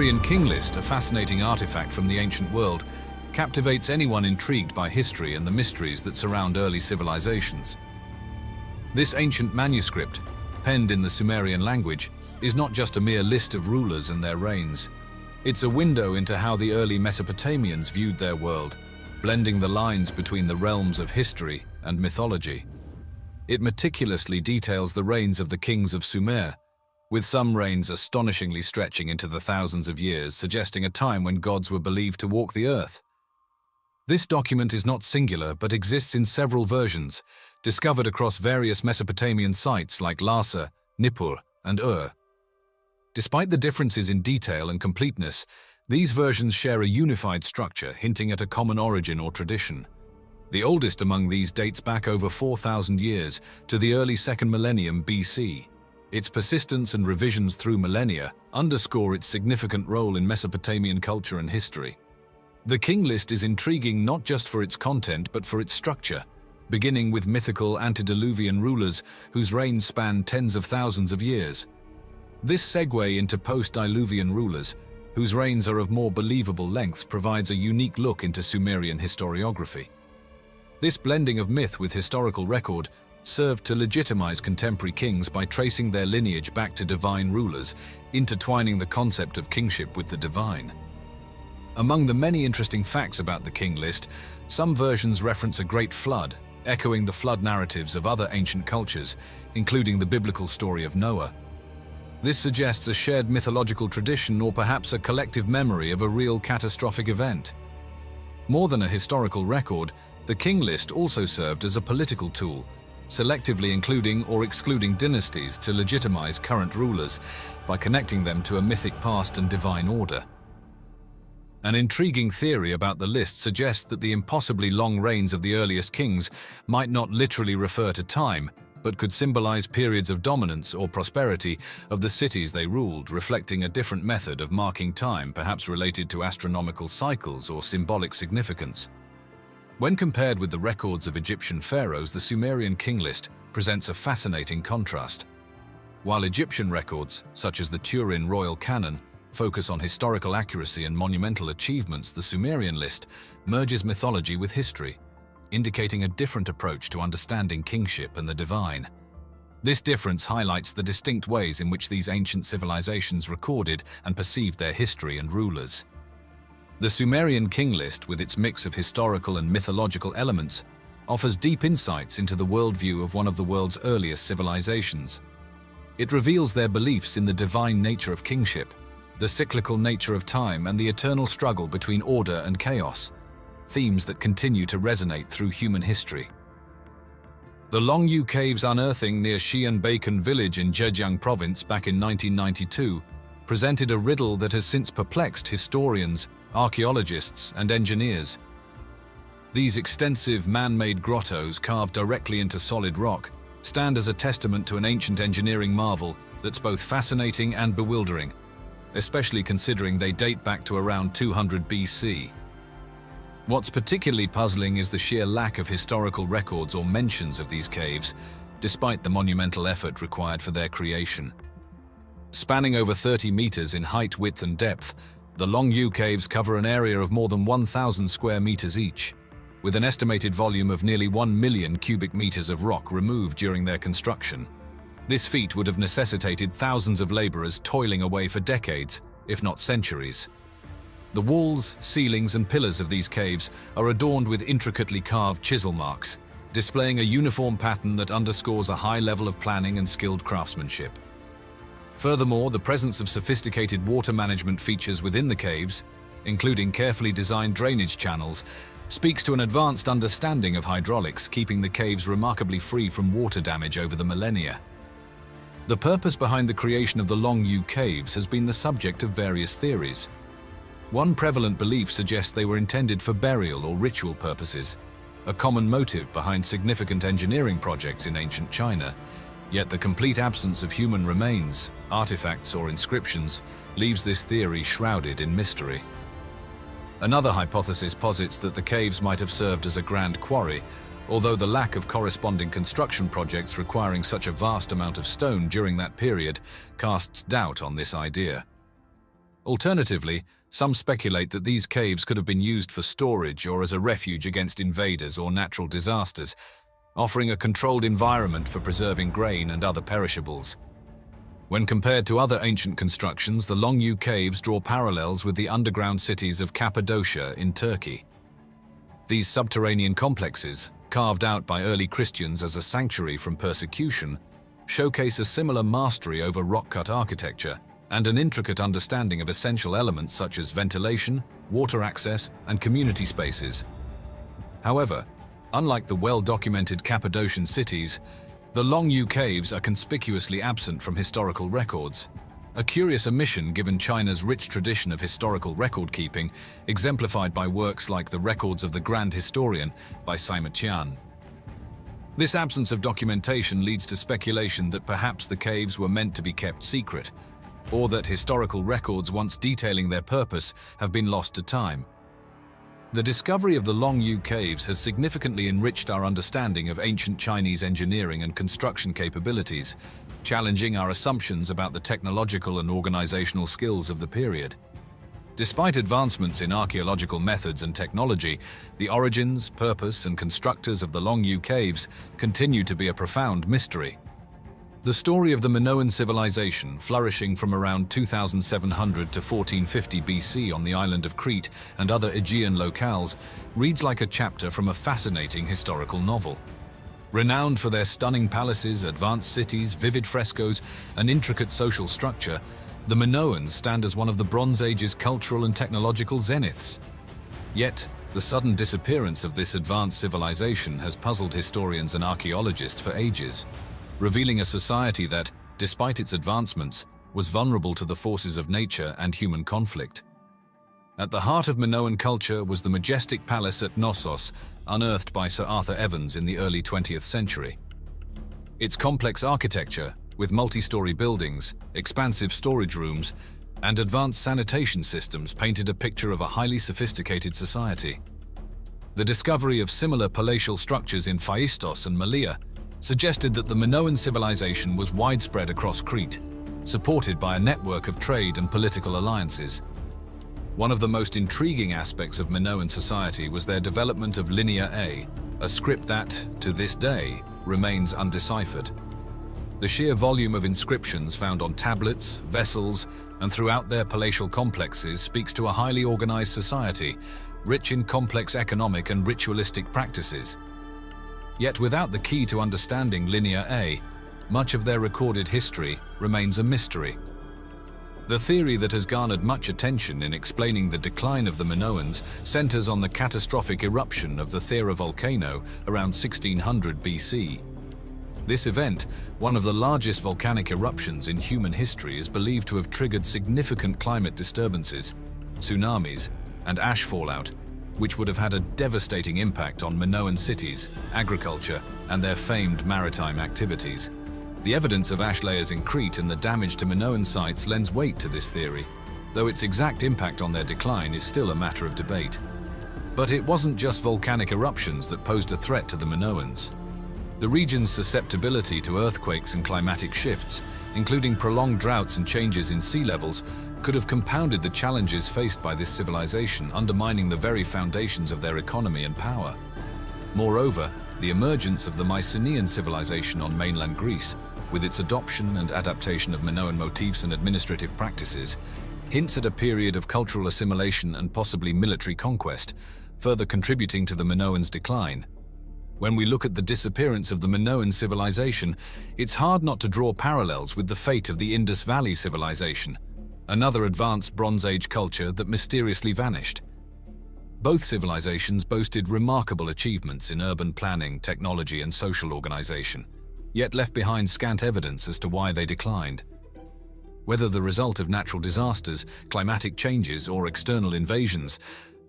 Sumerian king list, a fascinating artifact from the ancient world, captivates anyone intrigued by history and the mysteries that surround early civilizations. This ancient manuscript, penned in the Sumerian language, is not just a mere list of rulers and their reigns. It's a window into how the early Mesopotamians viewed their world, blending the lines between the realms of history and mythology. It meticulously details the reigns of the kings of Sumer, with some reigns astonishingly stretching into the thousands of years, suggesting a time when gods were believed to walk the earth. This document is not singular, but exists in several versions, discovered across various Mesopotamian sites like Luxor, Nippur, and Ur. Despite the differences in detail and completeness, these versions share a unified structure, hinting at a common origin or tradition. The oldest among these dates back over 4,000 years to the early 2nd millennium BC. Its persistence and revisions through millennia underscore its significant role in Mesopotamian culture and history. The king list is intriguing not just for its content but for its structure, beginning with mythical antediluvian rulers whose reigns span tens of thousands of years. This segue into post-diluvian rulers, whose reigns are of more believable lengths, provides a unique look into Sumerian historiography. This blending of myth with historical record served to legitimize contemporary kings by tracing their lineage back to divine rulers, intertwining the concept of kingship with the divine. Among the many interesting facts about the king list, some versions reference a great flood, echoing the flood narratives of other ancient cultures, including the biblical story of Noah. This suggests a shared mythological tradition or perhaps a collective memory of a real catastrophic event. More than a historical record, the king list also served as a political tool, selectively including or excluding dynasties to legitimize current rulers by connecting them to a mythic past and divine order. An intriguing theory about the list suggests that the impossibly long reigns of the earliest kings might not literally refer to time, but could symbolize periods of dominance or prosperity of the cities they ruled, reflecting a different method of marking time, perhaps related to astronomical cycles or symbolic significance. When compared with the records of Egyptian pharaohs, the Sumerian king list presents a fascinating contrast. While Egyptian records, such as the Turin Royal Canon, focus on historical accuracy and monumental achievements, the Sumerian list merges mythology with history, indicating a different approach to understanding kingship and the divine. This difference highlights the distinct ways in which these ancient civilizations recorded and perceived their history and rulers. The Sumerian king list, with its mix of historical and mythological elements, offers deep insights into the worldview of one of the world's earliest civilizations. It reveals their beliefs in the divine nature of kingship, the cyclical nature of time, and the eternal struggle between order and chaos, themes that continue to resonate through human history. The Longyou Caves unearthing near Xi'an village in Zhejiang province back in 1992 presented a riddle that has since perplexed historians, archaeologists, and engineers. These extensive man-made grottos carved directly into solid rock stand as a testament to an ancient engineering marvel that's both fascinating and bewildering, especially considering they date back to around 200 BC. What's particularly puzzling is the sheer lack of historical records or mentions of these caves, despite the monumental effort required for their creation. Spanning over 30 meters in height, width, and depth, the Longyou Caves cover an area of more than 1,000 square meters each, with an estimated volume of nearly 1 million cubic meters of rock removed during their construction. This feat would have necessitated thousands of laborers toiling away for decades, if not centuries. The walls, ceilings, and pillars of these caves are adorned with intricately carved chisel marks, displaying a uniform pattern that underscores a high level of planning and skilled craftsmanship. Furthermore, the presence of sophisticated water management features within the caves, including carefully designed drainage channels, speaks to an advanced understanding of hydraulics, keeping the caves remarkably free from water damage over the millennia. The purpose behind the creation of the Longyou Caves has been the subject of various theories. One prevalent belief suggests they were intended for burial or ritual purposes, a common motive behind significant engineering projects in ancient China. Yet the complete absence of human remains, artifacts, or inscriptions leaves this theory shrouded in mystery. Another hypothesis posits that the caves might have served as a grand quarry, although the lack of corresponding construction projects requiring such a vast amount of stone during that period casts doubt on this idea. Alternatively, some speculate that these caves could have been used for storage or as a refuge against invaders or natural disasters, offering a controlled environment for preserving grain and other perishables. When compared to other ancient constructions, the Longyou Caves draw parallels with the underground cities of Cappadocia in Turkey. These subterranean complexes, carved out by early Christians as a sanctuary from persecution, showcase a similar mastery over rock-cut architecture and an intricate understanding of essential elements such as ventilation, water access, and community spaces. However, unlike the well-documented Cappadocian cities, the Longyou Caves are conspicuously absent from historical records, a curious omission given China's rich tradition of historical record-keeping, exemplified by works like the Records of the Grand Historian by Sima Qian. This absence of documentation leads to speculation that perhaps the caves were meant to be kept secret, or that historical records once detailing their purpose have been lost to time. The discovery of the Longyou Caves has significantly enriched our understanding of ancient Chinese engineering and construction capabilities, challenging our assumptions about the technological and organizational skills of the period. Despite advancements in archaeological methods and technology, the origins, purpose, and constructors of the Longyou Caves continue to be a profound mystery. The story of the Minoan Civilization, flourishing from around 2700 to 1450 BC on the island of Crete and other Aegean locales, reads like a chapter from a fascinating historical novel. Renowned for their stunning palaces, advanced cities, vivid frescoes, and intricate social structure, the Minoans stand as one of the Bronze Age's cultural and technological zeniths. Yet, the sudden disappearance of this advanced civilization has puzzled historians and archaeologists for ages, revealing a society that, despite its advancements, was vulnerable to the forces of nature and human conflict. At the heart of Minoan culture was the majestic palace at Knossos, unearthed by Sir Arthur Evans in the early 20th century. Its complex architecture, with multi-story buildings, expansive storage rooms, and advanced sanitation systems, painted a picture of a highly sophisticated society. The discovery of similar palatial structures in Phaistos and Malea suggested that the Minoan civilization was widespread across Crete, supported by a network of trade and political alliances. One of the most intriguing aspects of Minoan society was their development of Linear A, a script that, to this day, remains undeciphered. The sheer volume of inscriptions found on tablets, vessels, and throughout their palatial complexes speaks to a highly organized society, rich in complex economic and ritualistic practices. Yet without the key to understanding Linear A, much of their recorded history remains a mystery. The theory that has garnered much attention in explaining the decline of the Minoans centers on the catastrophic eruption of the Thera volcano around 1600 BC. This event, one of the largest volcanic eruptions in human history, is believed to have triggered significant climate disturbances, tsunamis, and ash fallout, which would have had a devastating impact on Minoan cities, agriculture, and their famed maritime activities. The evidence of ash layers in Crete and the damage to Minoan sites lends weight to this theory, though its exact impact on their decline is still a matter of debate. But it wasn't just volcanic eruptions that posed a threat to the Minoans. The region's susceptibility to earthquakes and climatic shifts, including prolonged droughts and changes in sea levels, could have compounded the challenges faced by this civilization, undermining the very foundations of their economy and power. Moreover, the emergence of the Mycenaean civilization on mainland Greece, with its adoption and adaptation of Minoan motifs and administrative practices, hints at a period of cultural assimilation and possibly military conquest, further contributing to the Minoans' decline. When we look at the disappearance of the Minoan civilization, it's hard not to draw parallels with the fate of the Indus Valley civilization, another advanced Bronze Age culture that mysteriously vanished. Both civilizations boasted remarkable achievements in urban planning, technology, and social organization, yet left behind scant evidence as to why they declined. Whether the result of natural disasters, climatic changes, or external invasions,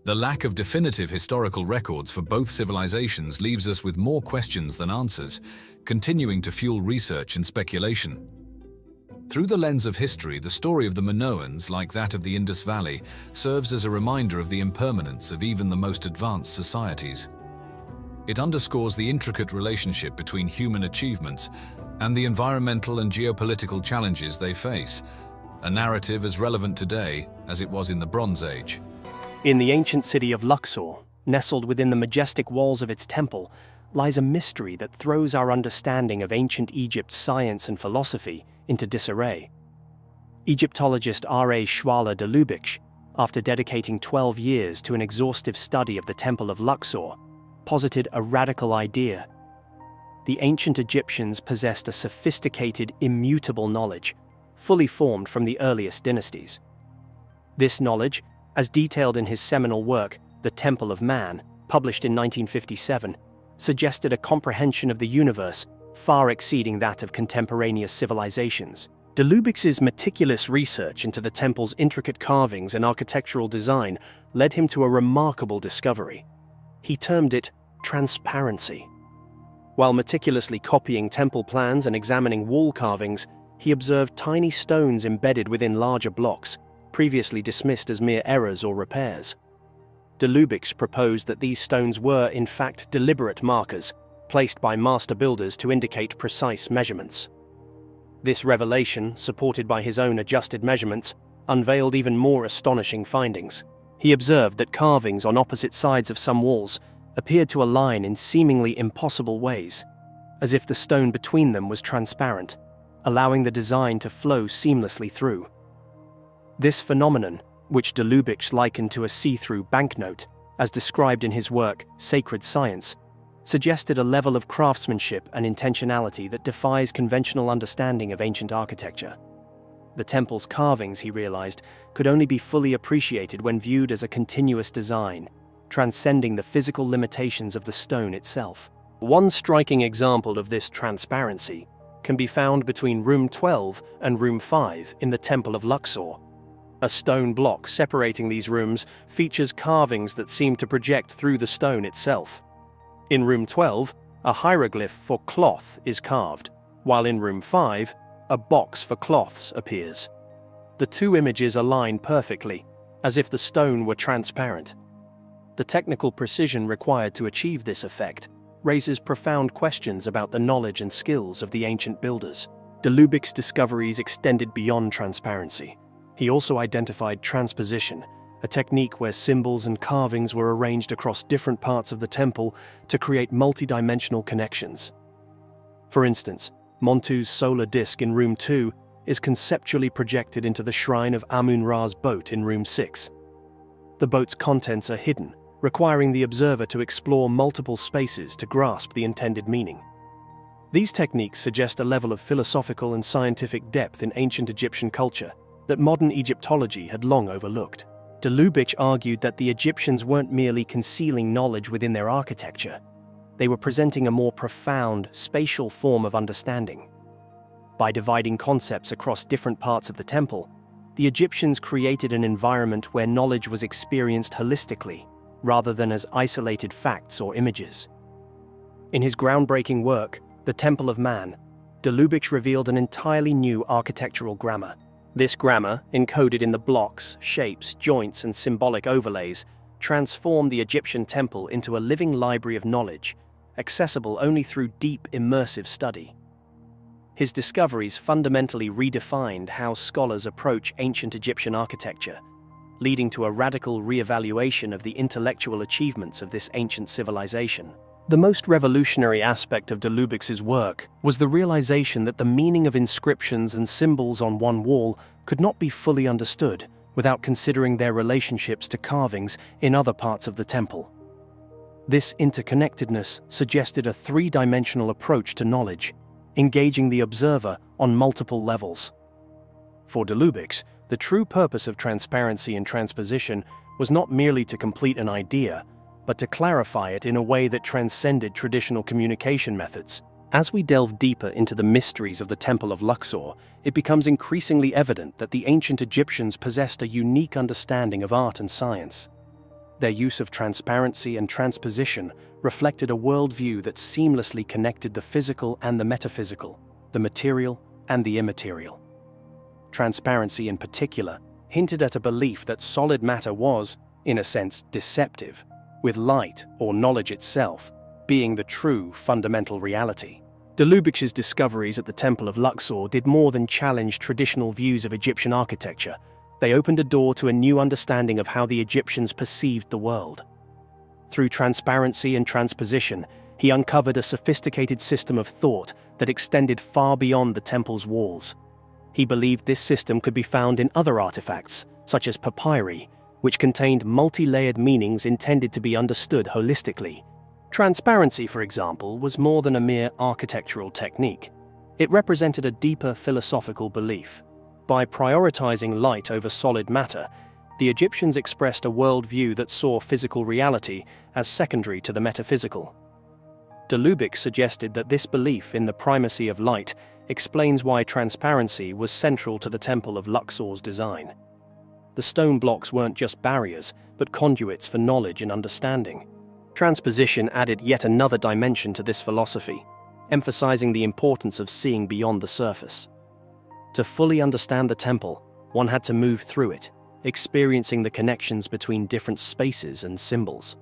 the lack of definitive historical records for both civilizations leaves us with more questions than answers, continuing to fuel research and speculation. Through the lens of history, the story of the Minoans, like that of the Indus Valley, serves as a reminder of the impermanence of even the most advanced societies. It underscores the intricate relationship between human achievements and the environmental and geopolitical challenges they face, a narrative as relevant today as it was in the Bronze Age. In the ancient city of Luxor, nestled within the majestic walls of its temple, lies a mystery that throws our understanding of ancient Egypt's science and philosophy into disarray. Egyptologist R.A. Schwaller de Lubitsch, after dedicating 12 years to an exhaustive study of the Temple of Luxor, posited a radical idea. The ancient Egyptians possessed a sophisticated, immutable knowledge, fully formed from the earliest dynasties. This knowledge, as detailed in his seminal work, The Temple of Man, published in 1957, suggested a comprehension of the universe far exceeding that of contemporaneous civilizations. De Lubitsch's meticulous research into the temple's intricate carvings and architectural design led him to a remarkable discovery. He termed it transparency. While meticulously copying temple plans and examining wall carvings, he observed tiny stones embedded within larger blocks, previously dismissed as mere errors or repairs. De Lubitsch proposed that these stones were, in fact, deliberate markers, placed by master builders to indicate precise measurements. This revelation, supported by his own adjusted measurements, unveiled even more astonishing findings. He observed that carvings on opposite sides of some walls appeared to align in seemingly impossible ways, as if the stone between them was transparent, allowing the design to flow seamlessly through. This phenomenon, which de Lubitsch likened to a see-through banknote, as described in his work Sacred Science, suggested a level of craftsmanship and intentionality that defies conventional understanding of ancient architecture. The temple's carvings, he realized, could only be fully appreciated when viewed as a continuous design, transcending the physical limitations of the stone itself. One striking example of this transparency can be found between Room 12 and Room 5 in the Temple of Luxor. A stone block separating these rooms features carvings that seem to project through the stone itself. In Room 12, a hieroglyph for cloth is carved, while in Room 5, a box for cloths appears. The two images align perfectly, as if the stone were transparent. The technical precision required to achieve this effect raises profound questions about the knowledge and skills of the ancient builders. De Lubitsch's discoveries extended beyond transparency. He also identified transposition, a technique where symbols and carvings were arranged across different parts of the temple to create multidimensional connections. For instance, Montu's solar disk in Room 2 is conceptually projected into the shrine of Amun-Ra's boat in Room 6. The boat's contents are hidden, requiring the observer to explore multiple spaces to grasp the intended meaning. These techniques suggest a level of philosophical and scientific depth in ancient Egyptian culture that modern Egyptology had long overlooked. De Lubitsch argued that the Egyptians weren't merely concealing knowledge within their architecture. They were presenting a more profound, spatial form of understanding. By dividing concepts across different parts of the temple, the Egyptians created an environment where knowledge was experienced holistically, rather than as isolated facts or images. In his groundbreaking work, The Temple of Man, de Lubitsch revealed an entirely new architectural grammar. This grammar, encoded in the blocks, shapes, joints, and symbolic overlays, transformed the Egyptian temple into a living library of knowledge, accessible only through deep, immersive study. His discoveries fundamentally redefined how scholars approach ancient Egyptian architecture, leading to a radical re-evaluation of the intellectual achievements of this ancient civilization. The most revolutionary aspect of de Lubitsch's work was the realization that the meaning of inscriptions and symbols on one wall could not be fully understood without considering their relationships to carvings in other parts of the temple. This interconnectedness suggested a three-dimensional approach to knowledge, engaging the observer on multiple levels. For de Lubitsch, the true purpose of transparency and transposition was not merely to complete an idea, but to clarify it in a way that transcended traditional communication methods. As we delve deeper into the mysteries of the Temple of Luxor, it becomes increasingly evident that the ancient Egyptians possessed a unique understanding of art and science. Their use of transparency and transposition reflected a worldview that seamlessly connected the physical and the metaphysical, the material and the immaterial. Transparency, in particular, hinted at a belief that solid matter was, in a sense, deceptive, with light, or knowledge itself, being the true fundamental reality. De Lubic's discoveries at the Temple of Luxor did more than challenge traditional views of Egyptian architecture. They opened a door to a new understanding of how the Egyptians perceived the world. Through transparency and transposition, he uncovered a sophisticated system of thought that extended far beyond the temple's walls. He believed this system could be found in other artifacts, such as papyri, which contained multi-layered meanings intended to be understood holistically. Transparency, for example, was more than a mere architectural technique. It represented a deeper philosophical belief. By prioritizing light over solid matter, the Egyptians expressed a worldview that saw physical reality as secondary to the metaphysical. De Lubac suggested that this belief in the primacy of light explains why transparency was central to the Temple of Luxor's design. The stone blocks weren't just barriers, but conduits for knowledge and understanding. Transposition added yet another dimension to this philosophy, emphasizing the importance of seeing beyond the surface. To fully understand the temple, one had to move through it, experiencing the connections between different spaces and symbols.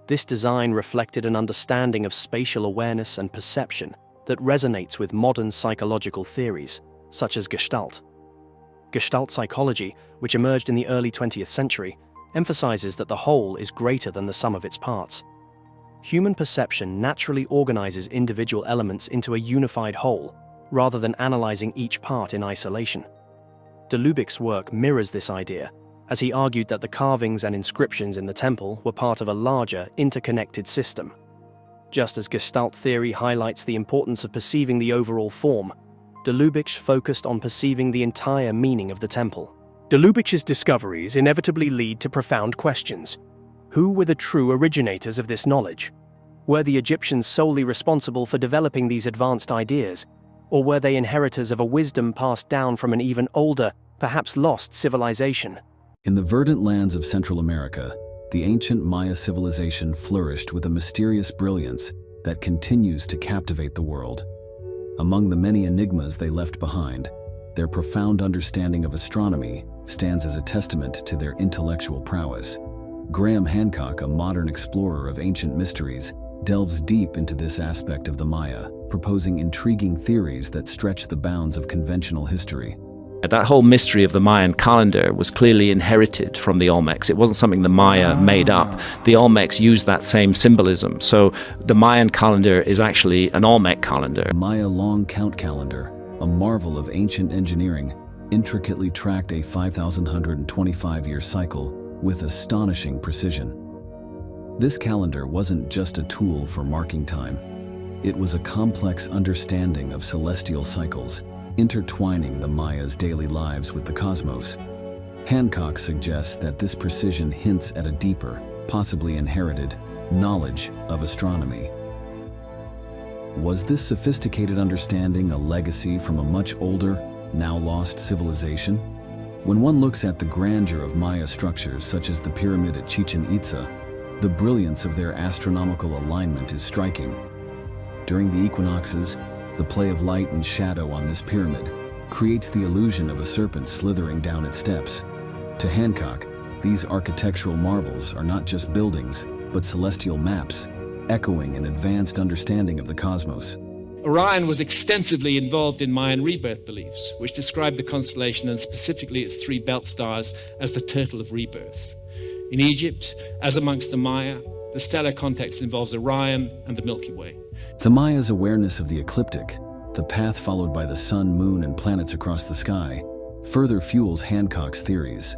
This design reflected an understanding of spatial awareness and perception that resonates with modern psychological theories, such as Gestalt. Gestalt psychology, which emerged in the early 20th century, emphasizes that the whole is greater than the sum of its parts. Human perception naturally organizes individual elements into a unified whole, rather than analyzing each part in isolation. De Lubic's work mirrors this idea, as he argued that the carvings and inscriptions in the temple were part of a larger, interconnected system. Just as Gestalt theory highlights the importance of perceiving the overall form, De Lubac focused on perceiving the entire meaning of the temple. De Lubic's discoveries inevitably lead to profound questions. Who were the true originators of this knowledge? Were the Egyptians solely responsible for developing these advanced ideas, or were they inheritors of a wisdom passed down from an even older, perhaps lost civilization? In the verdant lands of Central America, the ancient Maya civilization flourished with a mysterious brilliance that continues to captivate the world. Among the many enigmas they left behind, their profound understanding of astronomy stands as a testament to their intellectual prowess. Graham Hancock, a modern explorer of ancient mysteries, delves deep into this aspect of the Maya, proposing intriguing theories that stretch the bounds of conventional history. That whole mystery of the Mayan calendar was clearly inherited from the Olmecs. It wasn't something the Maya made up. The Olmecs used that same symbolism. So the Mayan calendar is actually an Olmec calendar. The Maya long count calendar, a marvel of ancient engineering, intricately tracked a 5,125-year cycle with astonishing precision. This calendar wasn't just a tool for marking time. It was a complex understanding of celestial cycles, intertwining the Maya's daily lives with the cosmos. Hancock suggests that this precision hints at a deeper, possibly inherited, knowledge of astronomy. Was this sophisticated understanding a legacy from a much older, now lost civilization? When one looks at the grandeur of Maya structures such as the pyramid at Chichen Itza, the brilliance of their astronomical alignment is striking. During the equinoxes, the play of light and shadow on this pyramid creates the illusion of a serpent slithering down its steps. To Hancock, these architectural marvels are not just buildings, but celestial maps, echoing an advanced understanding of the cosmos. Orion was extensively involved in Mayan rebirth beliefs, which described the constellation and specifically its three belt stars as the turtle of rebirth. In Egypt, as amongst the Maya, the stellar context involves Orion and the Milky Way. The Maya's awareness of the ecliptic, the path followed by the sun, moon, and planets across the sky, further fuels Hancock's theories.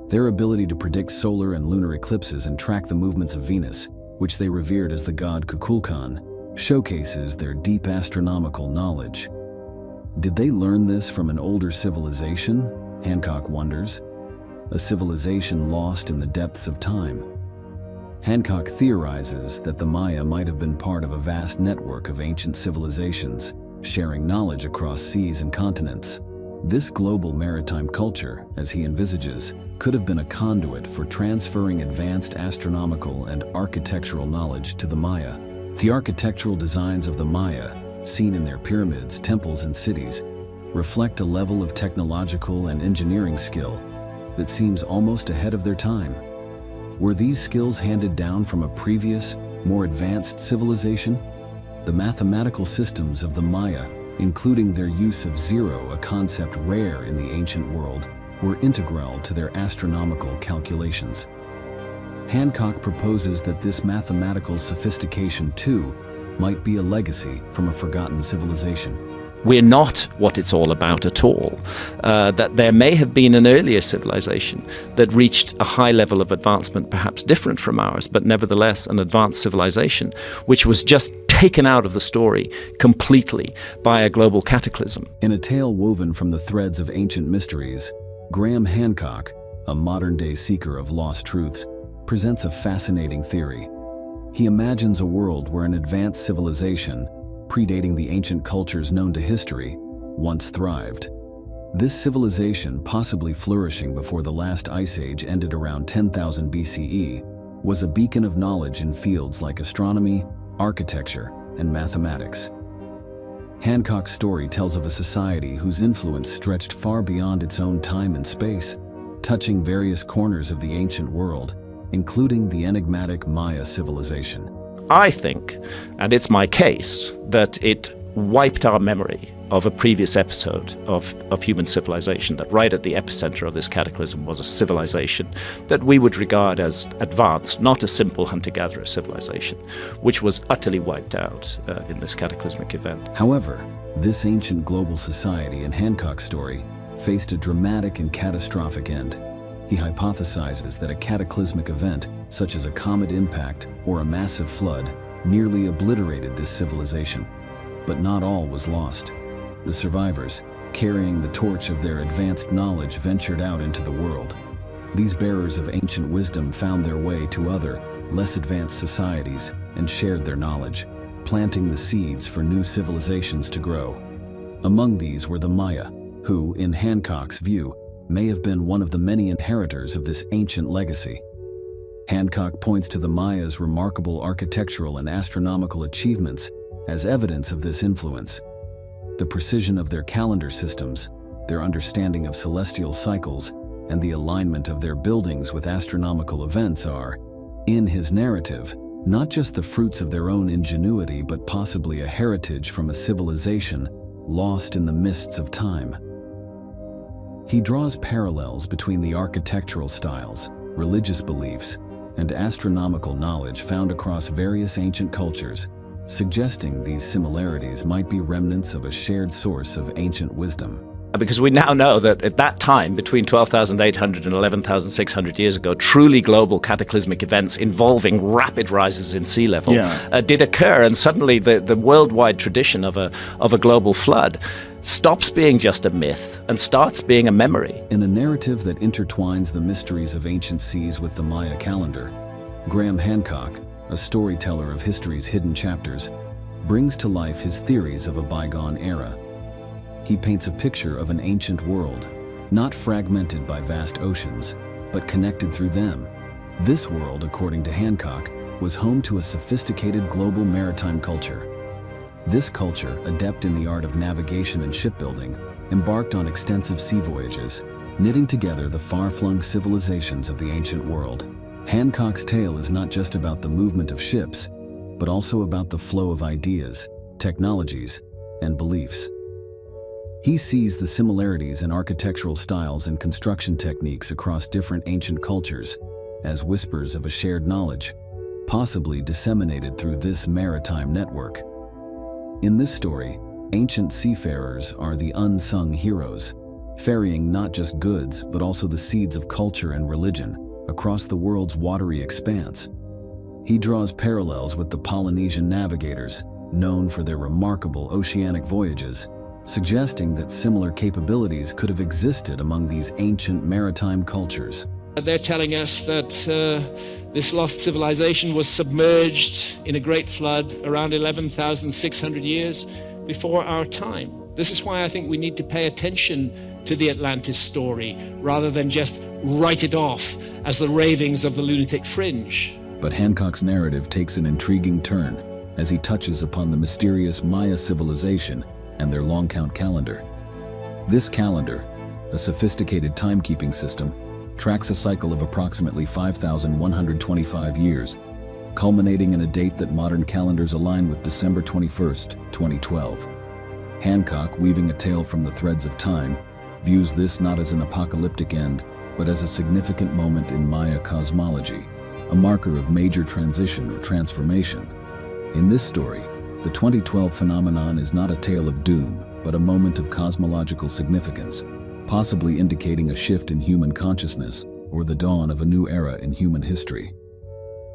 Their ability to predict solar and lunar eclipses and track the movements of Venus, which they revered as the god Kukulkan, showcases their deep astronomical knowledge. Did they learn this from an older civilization? Hancock wonders. A civilization lost in the depths of time. Hancock theorizes that the Maya might have been part of a vast network of ancient civilizations, sharing knowledge across seas and continents. This global maritime culture, as he envisages, could have been a conduit for transferring advanced astronomical and architectural knowledge to the Maya. The architectural designs of the Maya, seen in their pyramids, temples, and cities, reflect a level of technological and engineering skill that seems almost ahead of their time. Were these skills handed down from a previous, more advanced civilization? The mathematical systems of the Maya, including their use of zero, a concept rare in the ancient world, were integral to their astronomical calculations. Hancock proposes that this mathematical sophistication, too, might be a legacy from a forgotten civilization. We're not what it's all about at all. That there may have been an earlier civilization that reached a high level of advancement, perhaps different from ours, but nevertheless an advanced civilization, which was just taken out of the story completely by a global cataclysm. In a tale woven from the threads of ancient mysteries, Graham Hancock, a modern-day seeker of lost truths, presents a fascinating theory. He imagines a world where an advanced civilization, predating the ancient cultures known to history, once thrived. This civilization, possibly flourishing before the last ice age ended around 10,000 BCE, was a beacon of knowledge in fields like astronomy, architecture, and mathematics. Hancock's story tells of a society whose influence stretched far beyond its own time and space, touching various corners of the ancient world, including the enigmatic Maya civilization. I think, and it's my case, that it wiped our memory of a previous episode of human civilization, that right at the epicenter of this cataclysm was a civilization that we would regard as advanced, not a simple hunter-gatherer civilization, which was utterly wiped out in this cataclysmic event. However, this ancient global society in Hancock's story faced a dramatic and catastrophic end. He hypothesizes that a cataclysmic event, such as a comet impact or a massive flood, nearly obliterated this civilization. But not all was lost. The survivors, carrying the torch of their advanced knowledge, ventured out into the world. These bearers of ancient wisdom found their way to other, less advanced societies and shared their knowledge, planting the seeds for new civilizations to grow. Among these were the Maya, who, in Hancock's view, may have been one of the many inheritors of this ancient legacy. Hancock points to the Mayas' remarkable architectural and astronomical achievements as evidence of this influence. The precision of their calendar systems, their understanding of celestial cycles, and the alignment of their buildings with astronomical events are, in his narrative, not just the fruits of their own ingenuity, but possibly a heritage from a civilization lost in the mists of time. He draws parallels between the architectural styles, religious beliefs, and astronomical knowledge found across various ancient cultures, suggesting these similarities might be remnants of a shared source of ancient wisdom. Because we now know that at that time, between 12,800 and 11,600 years ago, truly global cataclysmic events involving rapid rises in sea level did occur, and suddenly the worldwide tradition of a global flood stops being just a myth and starts being a memory. In a narrative that intertwines the mysteries of ancient seas with the Maya calendar, Graham Hancock, a storyteller of history's hidden chapters, brings to life his theories of a bygone era. He paints a picture of an ancient world, not fragmented by vast oceans, but connected through them. This world, according to Hancock, was home to a sophisticated global maritime culture. This culture, adept in the art of navigation and shipbuilding, embarked on extensive sea voyages, knitting together the far-flung civilizations of the ancient world. Hancock's tale is not just about the movement of ships, but also about the flow of ideas, technologies, and beliefs. He sees the similarities in architectural styles and construction techniques across different ancient cultures as whispers of a shared knowledge, possibly disseminated through this maritime network. In this story, ancient seafarers are the unsung heroes, ferrying not just goods but also the seeds of culture and religion across the world's watery expanse. He draws parallels with the Polynesian navigators, known for their remarkable oceanic voyages, suggesting that similar capabilities could have existed among these ancient maritime cultures. They're telling us that this lost civilization was submerged in a great flood around 11,600 years before our time. This is why I think we need to pay attention to the Atlantis story rather than just write it off as the ravings of the lunatic fringe. But Hancock's narrative takes an intriguing turn as he touches upon the mysterious Maya civilization and their long count calendar. This calendar, a sophisticated timekeeping system, tracks a cycle of approximately 5,125 years, culminating in a date that modern calendars align with December 21st, 2012. Hancock, weaving a tale from the threads of time, views this not as an apocalyptic end, but as a significant moment in Maya cosmology, a marker of major transition or transformation. In this story, the 2012 phenomenon is not a tale of doom, but a moment of cosmological significance, possibly indicating a shift in human consciousness or the dawn of a new era in human history.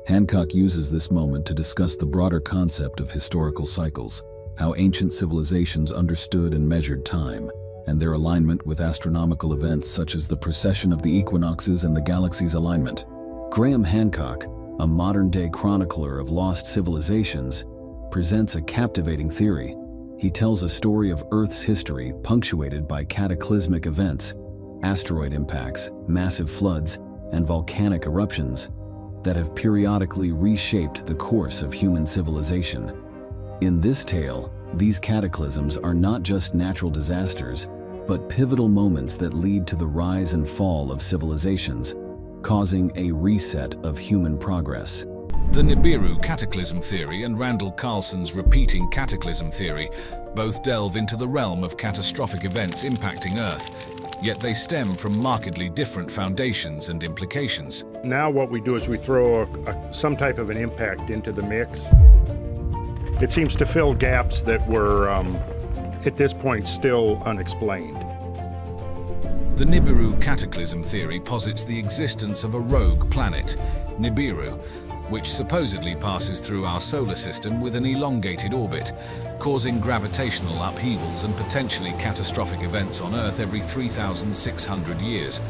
Hancock uses this moment to discuss the broader concept of historical cycles, how ancient civilizations understood and measured time, and their alignment with astronomical events such as the precession of the equinoxes and the galaxy's alignment. Graham Hancock, a modern-day chronicler of lost civilizations, presents a captivating theory. He tells a story of Earth's history punctuated by cataclysmic events, asteroid impacts, massive floods, and volcanic eruptions that have periodically reshaped the course of human civilization. In this tale, these cataclysms are not just natural disasters, but pivotal moments that lead to the rise and fall of civilizations, causing a reset of human progress. The Nibiru cataclysm theory and Randall Carlson's repeating cataclysm theory both delve into the realm of catastrophic events impacting Earth, yet they stem from markedly different foundations and implications. Now what we do is we throw some type of an impact into the mix. It seems to fill gaps that were, at this point, still unexplained. The Nibiru cataclysm theory posits the existence of a rogue planet, Nibiru, which supposedly passes through our solar system with an elongated orbit, causing gravitational upheavals and potentially catastrophic events on Earth every 3,600 years.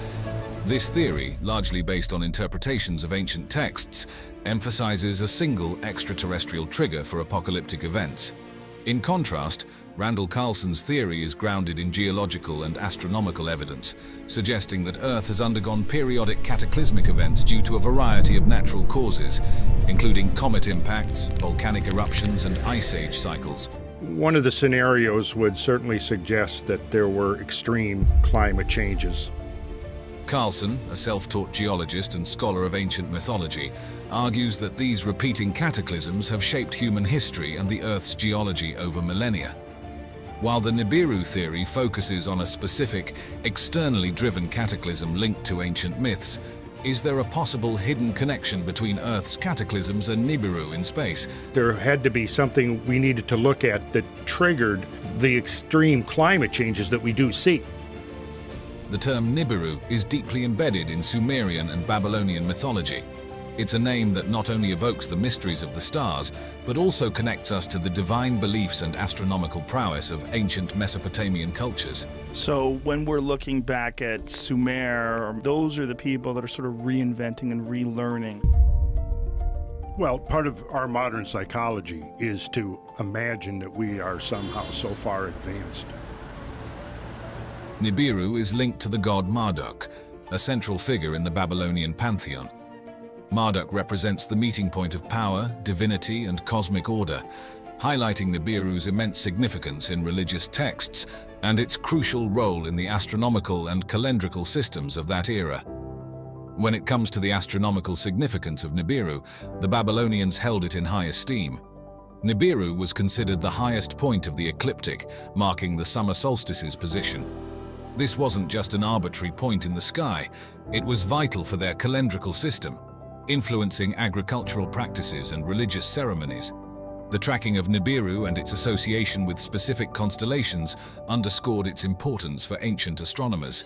This theory, largely based on interpretations of ancient texts, emphasizes a single extraterrestrial trigger for apocalyptic events. In contrast, Randall Carlson's theory is grounded in geological and astronomical evidence, suggesting that Earth has undergone periodic cataclysmic events due to a variety of natural causes, including comet impacts, volcanic eruptions, and ice age cycles. One of the scenarios would certainly suggest that there were extreme climate changes. Carlson, a self-taught geologist and scholar of ancient mythology, argues that these repeating cataclysms have shaped human history and the Earth's geology over millennia. While the Nibiru theory focuses on a specific, externally driven cataclysm linked to ancient myths, is there a possible hidden connection between Earth's cataclysms and Nibiru in space? There had to be something we needed to look at that triggered the extreme climate changes that we do see. The term Nibiru is deeply embedded in Sumerian and Babylonian mythology. It's a name that not only evokes the mysteries of the stars, but also connects us to the divine beliefs and astronomical prowess of ancient Mesopotamian cultures. So when we're looking back at Sumer, those are the people that are sort of reinventing and relearning. Well, part of our modern psychology is to imagine that we are somehow so far advanced. Nibiru is linked to the god Marduk, a central figure in the Babylonian pantheon. Marduk represents the meeting point of power, divinity, and cosmic order, highlighting Nibiru's immense significance in religious texts and its crucial role in the astronomical and calendrical systems of that era. When it comes to the astronomical significance of Nibiru, the Babylonians held it in high esteem. Nibiru was considered the highest point of the ecliptic, marking the summer solstice's position. This wasn't just an arbitrary point in the sky, it was vital for their calendrical system, influencing agricultural practices and religious ceremonies. The tracking of Nibiru and its association with specific constellations underscored its importance for ancient astronomers.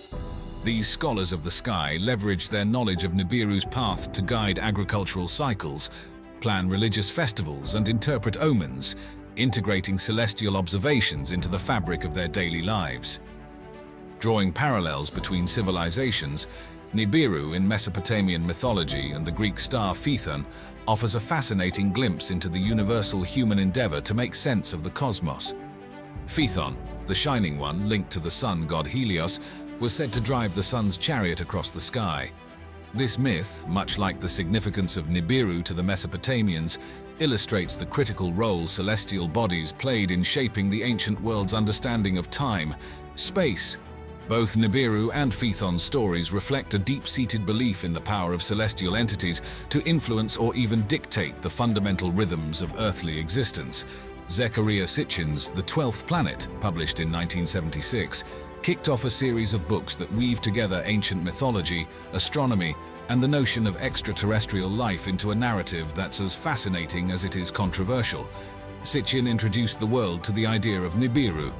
These scholars of the sky leveraged their knowledge of Nibiru's path to guide agricultural cycles, plan religious festivals, and interpret omens, integrating celestial observations into the fabric of their daily lives. Drawing parallels between civilizations, Nibiru in Mesopotamian mythology and the Greek star Phaethon offers a fascinating glimpse into the universal human endeavor to make sense of the cosmos. Phaethon, the shining one linked to the sun god Helios, was said to drive the sun's chariot across the sky. This myth, much like the significance of Nibiru to the Mesopotamians, illustrates the critical role celestial bodies played in shaping the ancient world's understanding of time, space, Both Nibiru and Phaethon's stories reflect a deep-seated belief in the power of celestial entities to influence or even dictate the fundamental rhythms of earthly existence. Zecharia Sitchin's The 12th Planet, published in 1976, kicked off a series of books that weave together ancient mythology, astronomy, and the notion of extraterrestrial life into a narrative that's as fascinating as it is controversial. Sitchin introduced the world to the idea of Nibiru,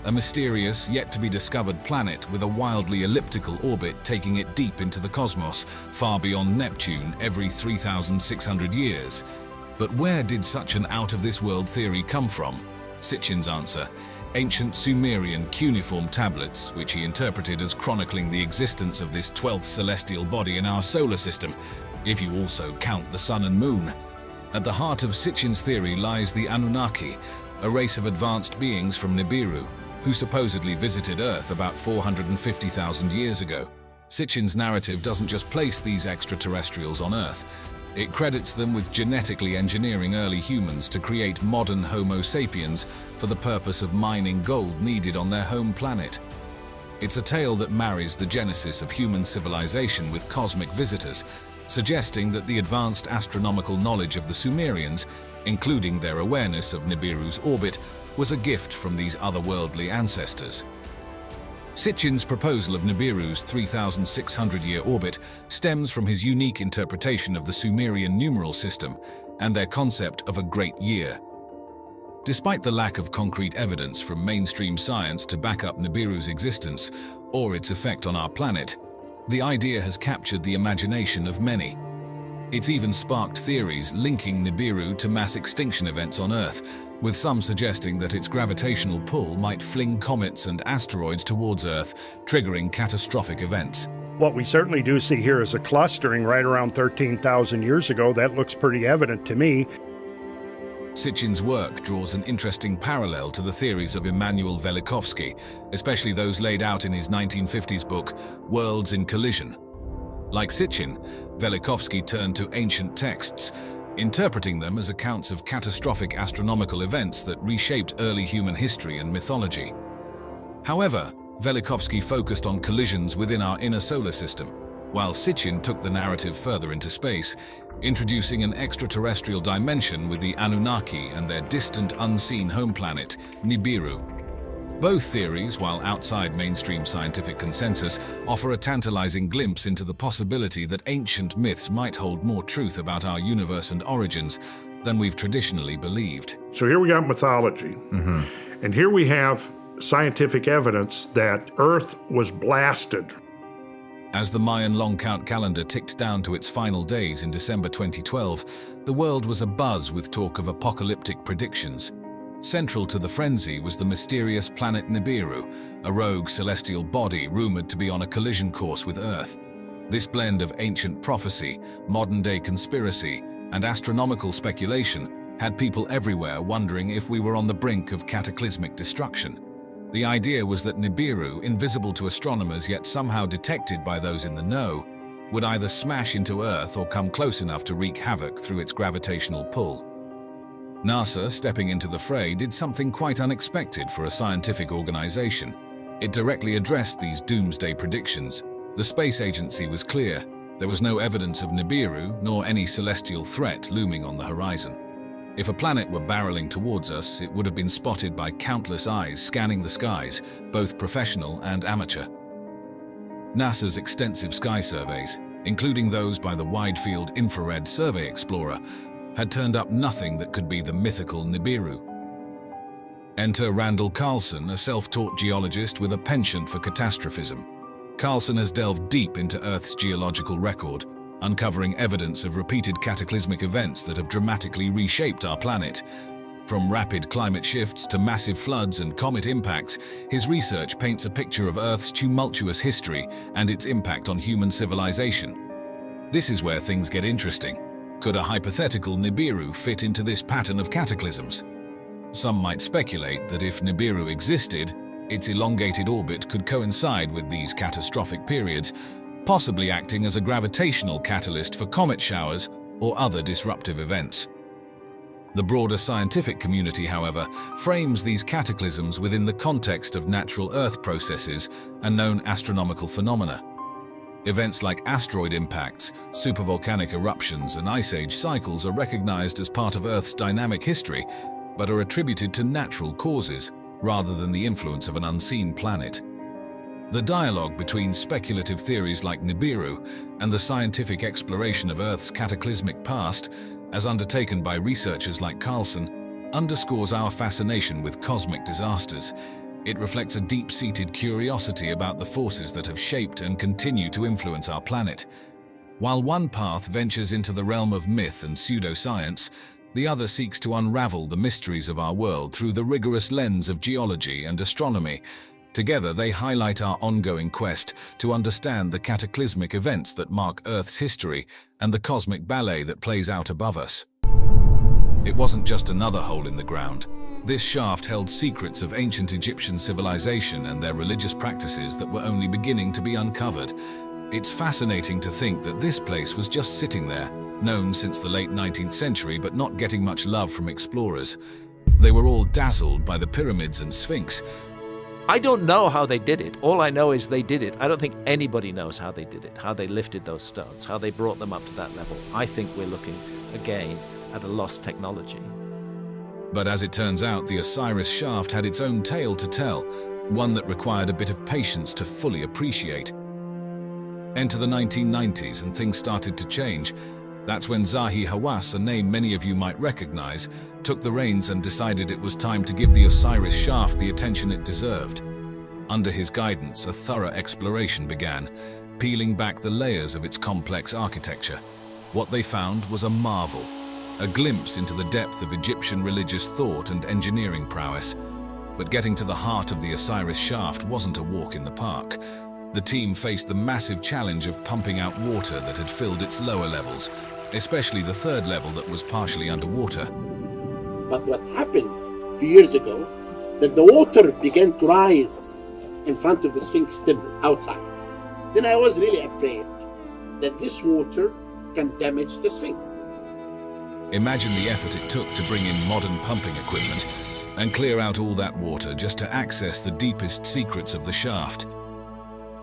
a mysterious, yet-to-be-discovered planet with a wildly elliptical orbit taking it deep into the cosmos, far beyond Neptune every 3,600 years. But where did such an out-of-this-world theory come from? Sitchin's answer: ancient Sumerian cuneiform tablets, which he interpreted as chronicling the existence of this 12th celestial body in our solar system, if you also count the sun and moon. At the heart of Sitchin's theory lies the Anunnaki, a race of advanced beings from Nibiru, who supposedly visited Earth about 450,000 years ago. Sitchin's narrative doesn't just place these extraterrestrials on Earth. It credits them with genetically engineering early humans to create modern Homo sapiens for the purpose of mining gold needed on their home planet. It's a tale that marries the genesis of human civilization with cosmic visitors, suggesting that the advanced astronomical knowledge of the Sumerians, including their awareness of Nibiru's orbit, was a gift from these otherworldly ancestors. Sitchin's proposal of Nibiru's 3,600-year orbit stems from his unique interpretation of the Sumerian numeral system and their concept of a great year. Despite the lack of concrete evidence from mainstream science to back up Nibiru's existence or its effect on our planet, the idea has captured the imagination of many. It's even sparked theories linking Nibiru to mass extinction events on Earth, with some suggesting that its gravitational pull might fling comets and asteroids towards Earth, triggering catastrophic events. What we certainly do see here is a clustering right around 13,000 years ago. That looks pretty evident to me. Sitchin's work draws an interesting parallel to the theories of Immanuel Velikovsky, especially those laid out in his 1950s book, Worlds in Collision. Like Sitchin, Velikovsky turned to ancient texts, interpreting them as accounts of catastrophic astronomical events that reshaped early human history and mythology. However, Velikovsky focused on collisions within our inner solar system, while Sitchin took the narrative further into space, introducing an extraterrestrial dimension with the Anunnaki and their distant unseen home planet, Nibiru. Both theories, while outside mainstream scientific consensus, offer a tantalizing glimpse into the possibility that ancient myths might hold more truth about our universe and origins than we've traditionally believed. So here we got mythology, and here we have scientific evidence that Earth was blasted. As the Mayan long count calendar ticked down to its final days in December 2012, the world was abuzz with talk of apocalyptic predictions. Central to the frenzy was the mysterious planet Nibiru, a rogue celestial body rumored to be on a collision course with Earth. This blend of ancient prophecy, modern-day conspiracy, and astronomical speculation had people everywhere wondering if we were on the brink of cataclysmic destruction. The idea was that Nibiru, invisible to astronomers yet somehow detected by those in the know, would either smash into Earth or come close enough to wreak havoc through its gravitational pull. NASA, stepping into the fray, did something quite unexpected for a scientific organization. It directly addressed these doomsday predictions. The space agency was clear. There was no evidence of Nibiru, nor any celestial threat looming on the horizon. If a planet were barreling towards us, it would have been spotted by countless eyes scanning the skies, both professional and amateur. NASA's extensive sky surveys, including those by the Wide Field Infrared Survey Explorer, had turned up nothing that could be the mythical Nibiru. Enter Randall Carlson, a self-taught geologist with a penchant for catastrophism. Carlson has delved deep into Earth's geological record, uncovering evidence of repeated cataclysmic events that have dramatically reshaped our planet. From rapid climate shifts to massive floods and comet impacts, his research paints a picture of Earth's tumultuous history and its impact on human civilization. This is where things get interesting. Could a hypothetical Nibiru fit into this pattern of cataclysms? Some might speculate that if Nibiru existed, its elongated orbit could coincide with these catastrophic periods, possibly acting as a gravitational catalyst for comet showers or other disruptive events. The broader scientific community, however, frames these cataclysms within the context of natural Earth processes and known astronomical phenomena. Events like asteroid impacts, supervolcanic eruptions, and ice age cycles are recognized as part of Earth's dynamic history, but are attributed to natural causes rather than the influence of an unseen planet. The dialogue between speculative theories like Nibiru and the scientific exploration of Earth's cataclysmic past, as undertaken by researchers like Carlson, underscores our fascination with cosmic disasters. It reflects a deep-seated curiosity about the forces that have shaped and continue to influence our planet. While one path ventures into the realm of myth and pseudoscience, the other seeks to unravel the mysteries of our world through the rigorous lens of geology and astronomy. Together, they highlight our ongoing quest to understand the cataclysmic events that mark Earth's history and the cosmic ballet that plays out above us. It wasn't just another hole in the ground. This shaft held secrets of ancient Egyptian civilization and their religious practices that were only beginning to be uncovered. It's fascinating to think that this place was just sitting there, known since the late 19th century but not getting much love from explorers. They were all dazzled by the pyramids and Sphinx. I don't know how they did it. All I know is they did it. I don't think anybody knows how they did it, how they lifted those stones, how they brought them up to that level. I think we're looking, again, at a lost technology. But as it turns out, the Osiris Shaft had its own tale to tell, one that required a bit of patience to fully appreciate. Enter the 1990s and things started to change. That's when Zahi Hawass, a name many of you might recognize, took the reins and decided it was time to give the Osiris Shaft the attention it deserved. Under his guidance, a thorough exploration began, peeling back the layers of its complex architecture. What they found was a marvel, a glimpse into the depth of Egyptian religious thought and engineering prowess. But getting to the heart of the Osiris Shaft wasn't a walk in the park. The team faced the massive challenge of pumping out water that had filled its lower levels, especially the third level that was partially underwater. But what happened a few years ago, that the water began to rise in front of the Sphinx temple outside. Then I was really afraid that this water can damage the Sphinx. Imagine the effort it took to bring in modern pumping equipment and clear out all that water just to access the deepest secrets of the shaft.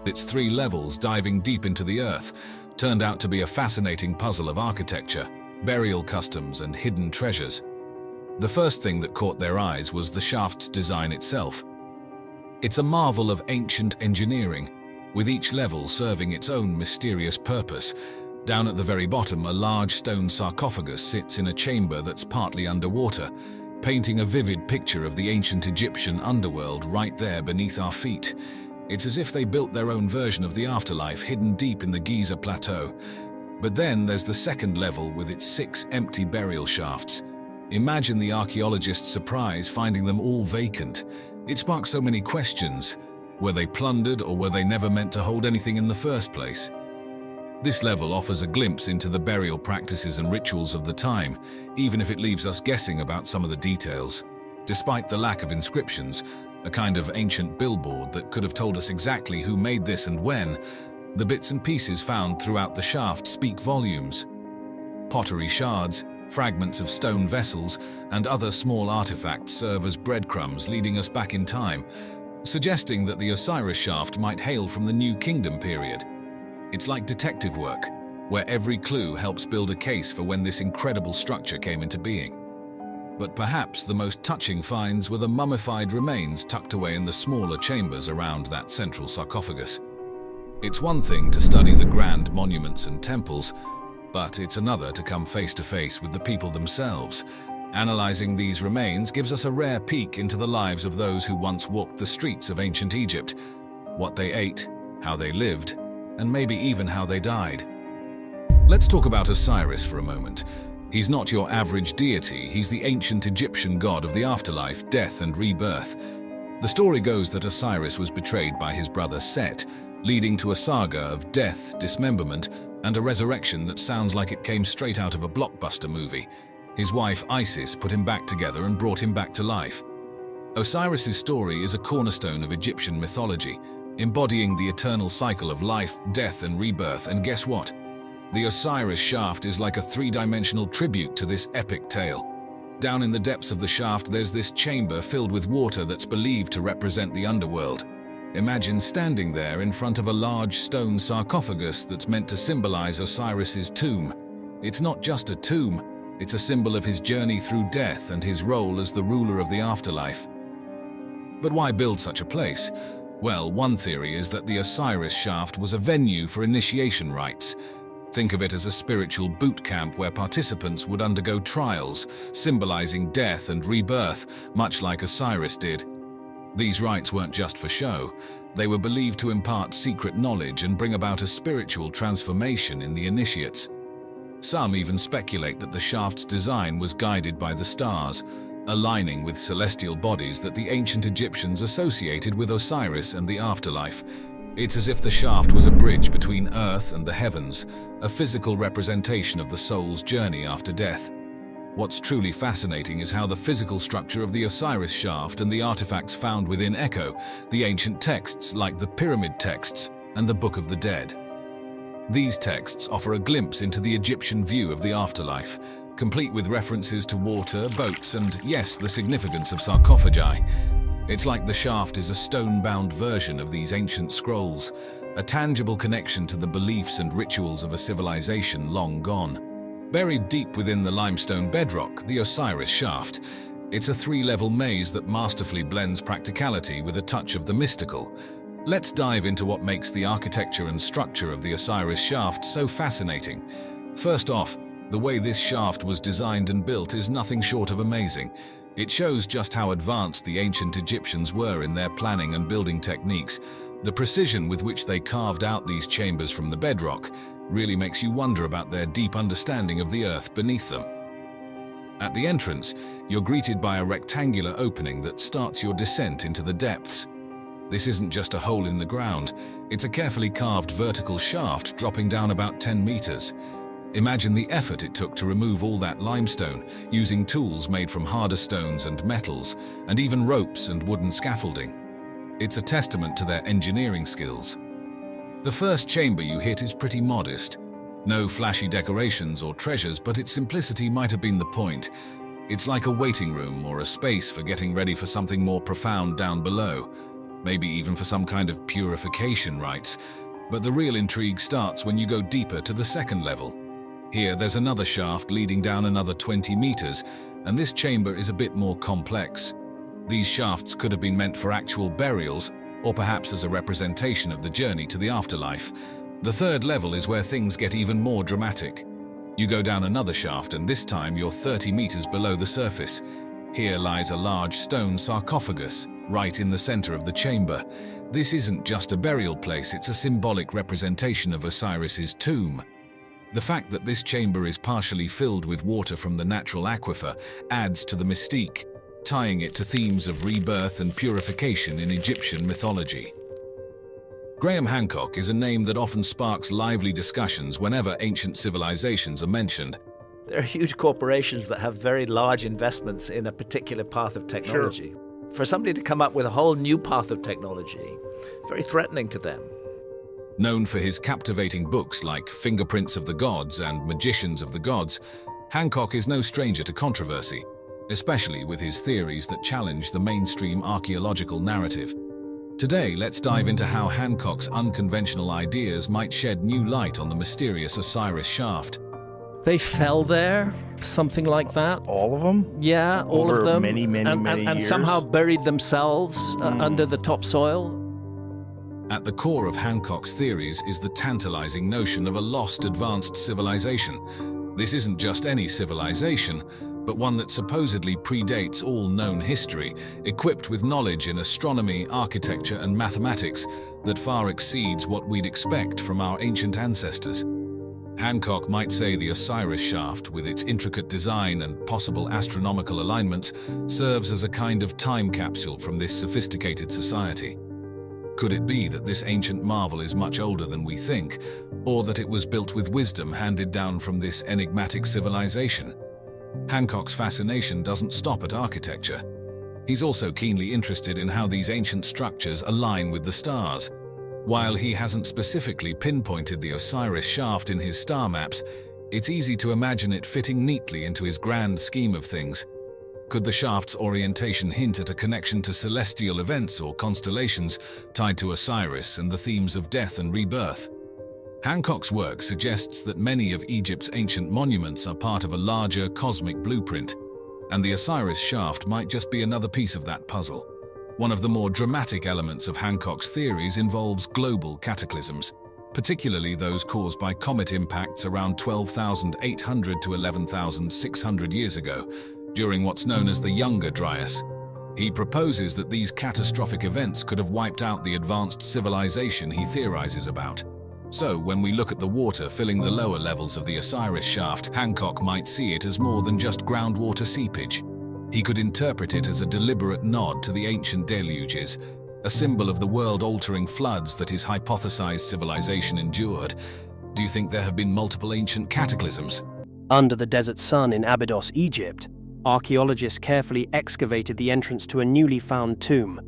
Its 3 levels diving deep into the earth turned out to be a fascinating puzzle of architecture, burial customs, and hidden treasures. The first thing that caught their eyes was the shaft's design itself. It's a marvel of ancient engineering, with each level serving its own mysterious purpose. Down at the very bottom, a large stone sarcophagus sits in a chamber that's partly underwater, painting a vivid picture of the ancient Egyptian underworld right there beneath our feet. It's as if they built their own version of the afterlife hidden deep in the Giza Plateau. But then there's the second level with its 6 empty burial shafts. Imagine the archaeologists' surprise finding them all vacant. It sparked so many questions. Were they plundered, or were they never meant to hold anything in the first place? This level offers a glimpse into the burial practices and rituals of the time, even if it leaves us guessing about some of the details. Despite the lack of inscriptions, a kind of ancient billboard that could have told us exactly who made this and when, the bits and pieces found throughout the shaft speak volumes. Pottery shards, fragments of stone vessels, and other small artifacts serve as breadcrumbs leading us back in time, suggesting that the Osiris Shaft might hail from the New Kingdom period. It's like detective work, where every clue helps build a case for when this incredible structure came into being. But perhaps the most touching finds were the mummified remains tucked away in the smaller chambers around that central sarcophagus. It's one thing to study the grand monuments and temples, but it's another to come face to face with the people themselves. Analyzing these remains gives us a rare peek into the lives of those who once walked the streets of ancient Egypt, what they ate, how they lived, and maybe even how they died. Let's talk about Osiris for a moment. He's not your average deity, he's the ancient Egyptian god of the afterlife, death, and rebirth. The story goes that Osiris was betrayed by his brother Set, leading to a saga of death, dismemberment, and a resurrection that sounds like it came straight out of a blockbuster movie. His wife Isis put him back together and brought him back to life. Osiris's story is a cornerstone of Egyptian mythology, embodying the eternal cycle of life, death, and rebirth. And guess what? The Osiris Shaft is like a 3-dimensional tribute to this epic tale. Down in the depths of the shaft, there's this chamber filled with water that's believed to represent the underworld. Imagine standing there in front of a large stone sarcophagus that's meant to symbolize Osiris's tomb. It's not just a tomb, it's a symbol of his journey through death and his role as the ruler of the afterlife. But why build such a place? Well, one theory is that the Osiris Shaft was a venue for initiation rites. Think of it as a spiritual boot camp where participants would undergo trials, symbolizing death and rebirth, much like Osiris did. These rites weren't just for show. They were believed to impart secret knowledge and bring about a spiritual transformation in the initiates. Some even speculate that the shaft's design was guided by the stars, aligning with celestial bodies that the ancient Egyptians associated with Osiris and the afterlife. It's as if the shaft was a bridge between Earth and the heavens, a physical representation of the soul's journey after death. What's truly fascinating is how the physical structure of the Osiris Shaft and the artifacts found within echo the ancient texts like the Pyramid texts and the Book of the Dead. These texts offer a glimpse into the Egyptian view of the afterlife, complete with references to water, boats, and, yes, the significance of sarcophagi. It's like the shaft is a stone-bound version of these ancient scrolls, a tangible connection to the beliefs and rituals of a civilization long gone. Buried deep within the limestone bedrock, the Osiris Shaft, it's a three-level maze that masterfully blends practicality with a touch of the mystical. Let's dive into what makes the architecture and structure of the Osiris Shaft so fascinating. First off, the way this shaft was designed and built is nothing short of amazing. It shows just how advanced the ancient Egyptians were in their planning and building techniques. The precision with which they carved out these chambers from the bedrock really makes you wonder about their deep understanding of the earth beneath them. At the entrance, you're greeted by a rectangular opening that starts your descent into the depths. This isn't just a hole in the ground, it's a carefully carved vertical shaft dropping down about 10 meters. Imagine the effort it took to remove all that limestone, using tools made from harder stones and metals, and even ropes and wooden scaffolding. It's a testament to their engineering skills. The first chamber you hit is pretty modest. No flashy decorations or treasures, but its simplicity might have been the point. It's like a waiting room or a space for getting ready for something more profound down below, maybe even for some kind of purification rites. But the real intrigue starts when you go deeper to the second level. Here, there's another shaft leading down another 20 meters, and this chamber is a bit more complex. These shafts could have been meant for actual burials, or perhaps as a representation of the journey to the afterlife. The third level is where things get even more dramatic. You go down another shaft, and this time you're 30 meters below the surface. Here lies a large stone sarcophagus, right in the center of the chamber. This isn't just a burial place, it's a symbolic representation of Osiris's tomb. The fact that this chamber is partially filled with water from the natural aquifer adds to the mystique, tying it to themes of rebirth and purification in Egyptian mythology. Graham Hancock is a name that often sparks lively discussions whenever ancient civilizations are mentioned. There are huge corporations that have very large investments in a particular path of technology. Sure. For somebody to come up with a whole new path of technology, it's very threatening to them. Known for his captivating books like Fingerprints of the Gods and Magicians of the Gods, Hancock is no stranger to controversy, especially with his theories that challenge the mainstream archaeological narrative. Today, let's dive into how Hancock's unconventional ideas might shed new light on the mysterious Osiris Shaft. They fell there, something like that. All of them? Yeah, all Over of them. many and years? somehow buried themselves under the topsoil. At the core of Hancock's theories is the tantalizing notion of a lost advanced civilization. This isn't just any civilization, but one that supposedly predates all known history, equipped with knowledge in astronomy, architecture, and mathematics that far exceeds what we'd expect from our ancient ancestors. Hancock might say the Osiris Shaft, with its intricate design and possible astronomical alignments, serves as a kind of time capsule from this sophisticated society. Could it be that this ancient marvel is much older than we think, or that it was built with wisdom handed down from this enigmatic civilization? Hancock's fascination doesn't stop at architecture. He's also keenly interested in how these ancient structures align with the stars. While he hasn't specifically pinpointed the Osiris Shaft in his star maps, it's easy to imagine it fitting neatly into his grand scheme of things. Could the shaft's orientation hint at a connection to celestial events or constellations tied to Osiris and the themes of death and rebirth? Hancock's work suggests that many of Egypt's ancient monuments are part of a larger cosmic blueprint, and the Osiris Shaft might just be another piece of that puzzle. One of the more dramatic elements of Hancock's theories involves global cataclysms, particularly those caused by comet impacts around 12,800 to 11,600 years ago, during what's known as the Younger Dryas. He proposes that these catastrophic events could have wiped out the advanced civilization he theorizes about. So, when we look at the water filling the lower levels of the Osiris Shaft, Hancock might see it as more than just groundwater seepage. He could interpret it as a deliberate nod to the ancient deluges, a symbol of the world-altering floods that his hypothesized civilization endured. Do you think there have been multiple ancient cataclysms? Under the desert sun in Abydos, Egypt, archaeologists carefully excavated the entrance to a newly found tomb,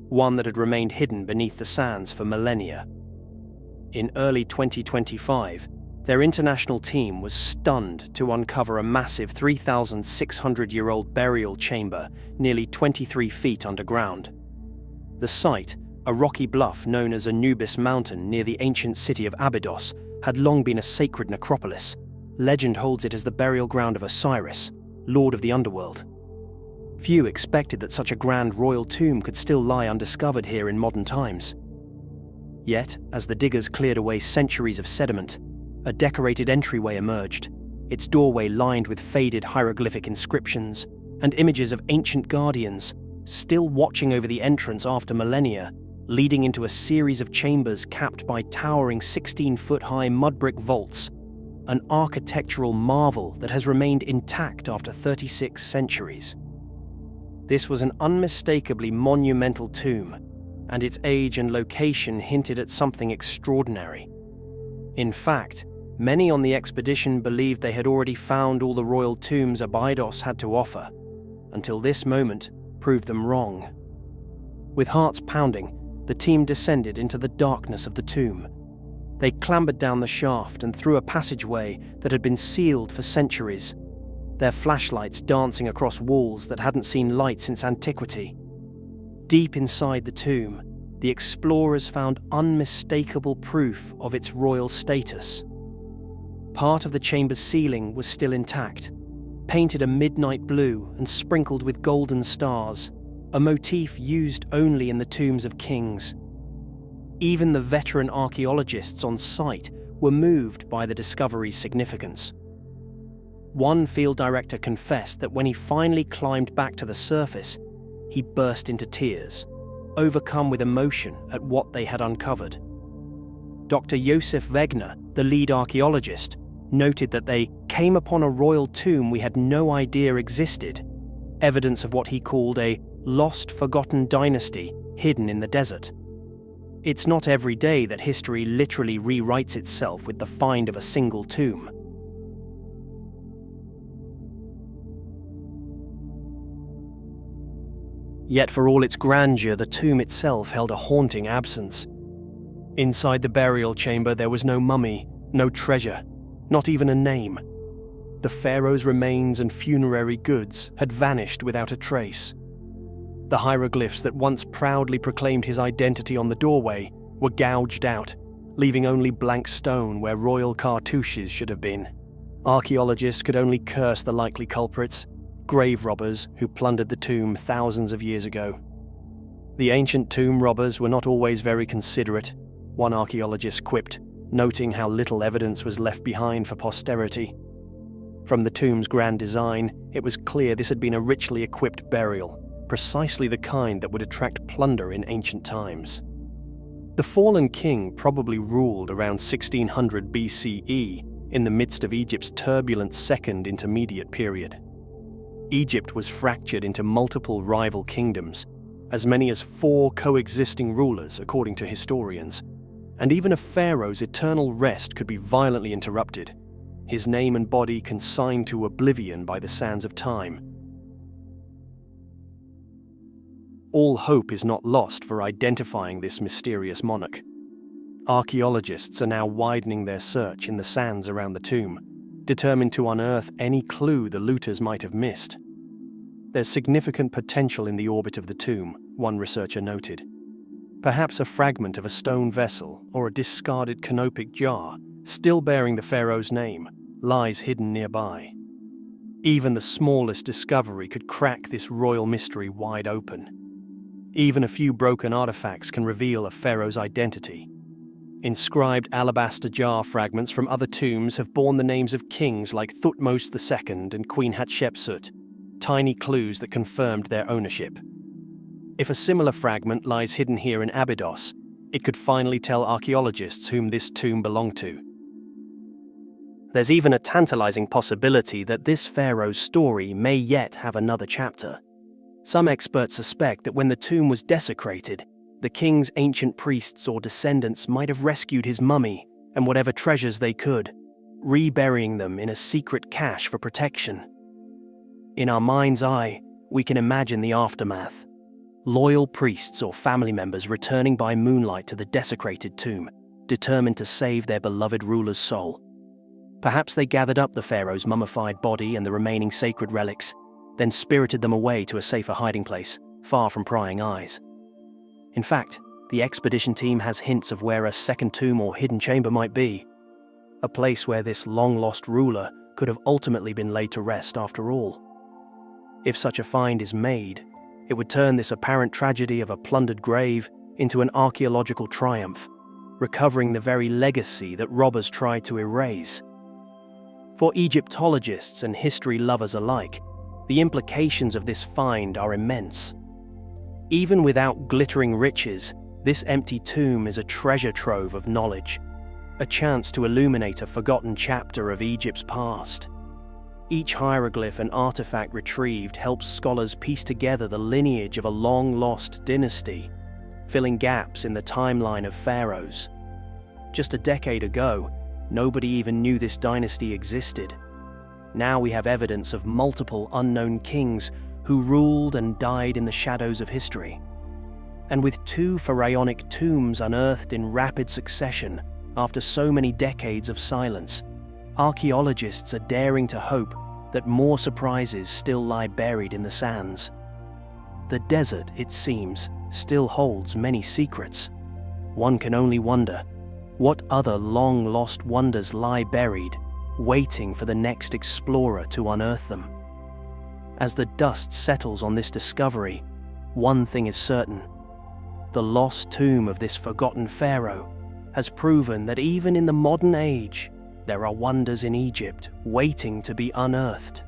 one that had remained hidden beneath the sands for millennia. In early 2025, their international team was stunned to uncover a massive 3,600-year-old burial chamber nearly 23 feet underground. The site, a rocky bluff known as Anubis Mountain near the ancient city of Abydos, had long been a sacred necropolis. Legend holds it as the burial ground of Osiris, lord of the underworld. Few expected that such a grand royal tomb could still lie undiscovered here in modern times. Yet, as the diggers cleared away centuries of sediment, a decorated entryway emerged, its doorway lined with faded hieroglyphic inscriptions and images of ancient guardians, still watching over the entrance after millennia, leading into a series of chambers capped by towering 16-foot-high mud-brick vaults, an architectural marvel that has remained intact after 36 centuries. This was an unmistakably monumental tomb, and its age and location hinted at something extraordinary. In fact, many on the expedition believed they had already found all the royal tombs Abydos had to offer, until this moment proved them wrong. With hearts pounding, the team descended into the darkness of the tomb. They clambered down the shaft and through a passageway that had been sealed for centuries, their flashlights dancing across walls that hadn't seen light since antiquity. Deep inside the tomb, the explorers found unmistakable proof of its royal status. Part of the chamber's ceiling was still intact, painted a midnight blue and sprinkled with golden stars, a motif used only in the tombs of kings. Even the veteran archaeologists on site were moved by the discovery's significance. One field director confessed that when he finally climbed back to the surface, he burst into tears, overcome with emotion at what they had uncovered. Dr. Josef Wegener, the lead archaeologist, noted that they came upon a royal tomb we had no idea existed, evidence of what he called a lost, forgotten dynasty hidden in the desert. It's not every day that history literally rewrites itself with the find of a single tomb. Yet for all its grandeur, the tomb itself held a haunting absence. Inside the burial chamber there was no mummy, no treasure, not even a name. The pharaoh's remains and funerary goods had vanished without a trace. The hieroglyphs that once proudly proclaimed his identity on the doorway were gouged out, leaving only blank stone where royal cartouches should have been. Archaeologists could only curse the likely culprits, grave robbers who plundered the tomb thousands of years ago. The ancient tomb robbers were not always very considerate, one archaeologist quipped, noting how little evidence was left behind for posterity. From the tomb's grand design, it was clear this had been a richly equipped burial, precisely the kind that would attract plunder in ancient times. The fallen king probably ruled around 1600 BCE in the midst of Egypt's turbulent Second Intermediate Period. Egypt was fractured into multiple rival kingdoms, as many as 4 coexisting rulers according to historians, and even a pharaoh's eternal rest could be violently interrupted, his name and body consigned to oblivion by the sands of time. All hope is not lost for identifying this mysterious monarch. Archaeologists are now widening their search in the sands around the tomb, determined to unearth any clue the looters might have missed. There's significant potential in the orbit of the tomb, one researcher noted. Perhaps a fragment of a stone vessel or a discarded canopic jar, still bearing the pharaoh's name, lies hidden nearby. Even the smallest discovery could crack this royal mystery wide open. Even a few broken artifacts can reveal a pharaoh's identity. Inscribed alabaster jar fragments from other tombs have borne the names of kings like Thutmose II and Queen Hatshepsut, tiny clues that confirmed their ownership. If a similar fragment lies hidden here in Abydos, it could finally tell archaeologists whom this tomb belonged to. There's even a tantalizing possibility that this pharaoh's story may yet have another chapter. Some experts suspect that when the tomb was desecrated, the king's ancient priests or descendants might have rescued his mummy and whatever treasures they could, reburying them in a secret cache for protection. In our mind's eye, we can imagine the aftermath. Loyal priests or family members returning by moonlight to the desecrated tomb, determined to save their beloved ruler's soul. Perhaps they gathered up the pharaoh's mummified body and the remaining sacred relics, then spirited them away to a safer hiding place, far from prying eyes. In fact, the expedition team has hints of where a second tomb or hidden chamber might be, a place where this long-lost ruler could have ultimately been laid to rest after all. If such a find is made, it would turn this apparent tragedy of a plundered grave into an archaeological triumph, recovering the very legacy that robbers tried to erase. For Egyptologists and history lovers alike, the implications of this find are immense. Even without glittering riches, this empty tomb is a treasure trove of knowledge, a chance to illuminate a forgotten chapter of Egypt's past. Each hieroglyph and artifact retrieved helps scholars piece together the lineage of a long-lost dynasty, filling gaps in the timeline of pharaohs. Just a decade ago, nobody even knew this dynasty existed. Now we have evidence of multiple unknown kings who ruled and died in the shadows of history. And with 2 pharaonic tombs unearthed in rapid succession after so many decades of silence, archaeologists are daring to hope that more surprises still lie buried in the sands. The desert, it seems, still holds many secrets. One can only wonder, what other long-lost wonders lie buried, waiting for the next explorer to unearth them? As the dust settles on this discovery, one thing is certain. The lost tomb of this forgotten pharaoh has proven that even in the modern age, there are wonders in Egypt waiting to be unearthed.